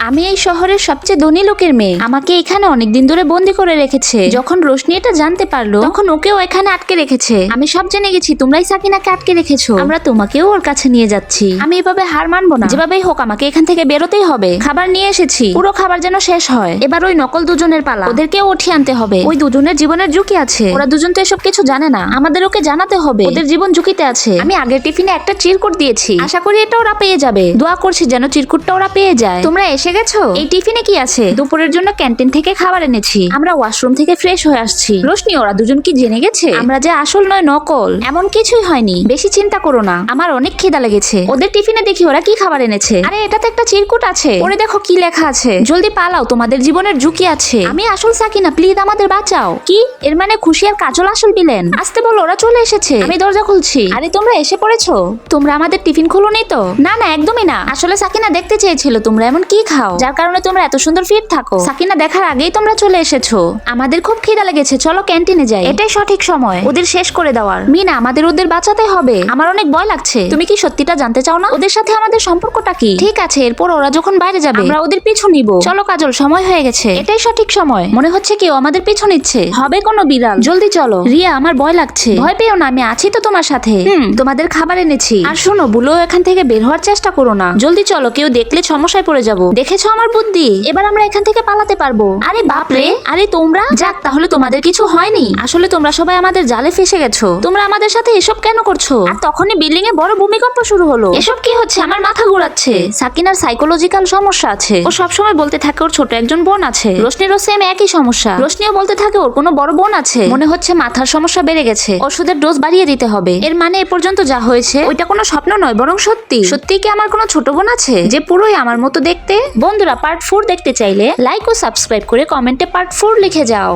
আমি এই শহরের সবচেয়ে ধনী লোকের মেয়ে। আমাকে এখানে অনেকদিন ধরে বন্দি করে রেখেছে। যখন রোশনি এটা জানতে পারলো তখন ওকেও এখানে আটকে রেখেছে। আমি সব জেনে গেছি তোমরাই সাকিনাকে আটকে রেখেছো। আমরা তোমাকেও ওর কাছে নিয়ে যাচ্ছি। আমি এভাবে হার মানবো না। যেভাবেই হোক আমাকে এখান থেকে বেরোতেই হবে। খাবার নিয়ে এসেছি, পুরো খাবার যেন শেষ হয়। এবার ওই নকল দুজনের পালা। ওদেরকেও উঠিয়ে আনতে হবে। ওই দুজনের জীবনের ঝুঁকি আছে। ওরা দুজন তো এসব কিছু জানে না। আমাদের ওকে জানাতে হবে ওদের জীবন ঝুঁকিতে আছে। আমি আগের টিফিনে একটা চিরকুট দিয়েছি, আশা করি এটা ওরা পেয়ে যাবে। দোয়া করছি যেন চিরকুটটা ওরা পেয়ে যায়। তোমরা এসে গেছো? এই টিফিনে কি আছে? দুপুরের জন্য ক্যান্টিন থেকে খাবার এনেছি। আমরা ওয়াশরুম থেকে ফ্রেশ হয়ে আসছি। রোশনি, ওরা দুজন কি জেনে গেছে আমরা যে আসল নয় নকল? এমন কিছুই হয়নি, বেশি চিন্তা করো না। আমার অনেক খিদা লেগেছে। ওদের টিফিনে দেখি ওরা কি খাবার এনেছে। আরে এটাতে একটা চিরকুট আছে, পরে দেখো কি লেখা আছে। জলদি পালাও, তোমাদের জীবনের ঝুঁকি আছে। আমি আসল সাকিনা, প্লিজ আমাদের বাঁচাও। কি এর মানে খুশি আর কাজল আসল বিলেন? আসতে বলো, ওরা চলে এসেছে। আমি দরজা খুলছি। আরে তোমরা এসে পড়েছো? তোমরা আমাদের টিফিন খোলোনি তো? না না, একদমই না। আসলে সাকিনা দেখতে চেয়েছিল তোমরা এমন কি খাও, যার কারণে তোমরা এত সুন্দর ফিট থাকো। সাকিনা দেখার আগেই তোমরা চলে এসেছো। আমাদের খুব খিদা লেগেছে, চলো ক্যান্টিনে যাই। এটাই সঠিক সময় ওদের শেষ করে দেওয়ার। মিনা, আমাদের ওদের বাঁচাতে হবে। আমার অনেক ভয় লাগছে। তুমি কি সত্যিটা জানতে চাও না ওদের সাথে আমাদের সম্পর্কটা কি? ঠিক আছে, এরপর ওরা যখন বাইরে যাবে আমরা ওদের পিছু নিব। চলো কাজল, সময় হয়ে গেছে। এটাই সঠিক সময়। মনে হচ্ছে কেউ আমাদের পিছু নিচ্ছে। হবে কোনো বিড়াল। জলদি চলো। রিয়া, আমার ভয় লাগছে। ভয় পেও না, আমি আছি তো তোমার সাথে। তোমাদের খাবার এনেছি। আর শোনো, বুলো এখান থেকে বের হওয়ার চেষ্টা করো না। জলদি চলো, কেউ দেখলে সমস্যায় পড়ে যাবো। দেখেছো আমার বুদ্ধি? এবার আমরা এখান থেকে পালাতে পারবো। আরে বাপরে, আরে তোমরা যাক, তাহলে তোমাদের কিছু হয়নি। আসলে তোমরা সবাই আমাদের জালে ফেসে গেছো। তোমরা আমাদের সাথে এসব কেন করছো? আর তখনই বিল্ডিং এ বড় ভূমিকম্প শুরু হলো। এসব কি হচ্ছে? আমার মাথা ঘোরাচ্ছে। সাকিনার সাইকোলজিক্যাল সমস্যা আছে। ও সবসময় বলতে থাকে ওর ছোট একজন বোন আছে। রোশনিরও সেম একই সমস্যা। রোশনিও বলতে থাকে ওর কোনো বড় বোন আছে। মনে হচ্ছে মাথার সমস্যা বেড়ে গেছে। ওষুধের ডোজ বাড়িয়ে দিতে হবে। এর মানে এ পর্যন্ত যা হয়েছে ওইটা কোনো স্বপ্ন নয়, বরং সত্যি। সত্যি কি আমার কোনো ছোট বোন আছে যে পুরোই আমার মতো দেখতে? বন্ধুরা, পার্ট 4 দেখতে চাইলে লাইক ও সাবস্ক্রাইব করে কমেন্টে পার্ট 4 লিখে যাও।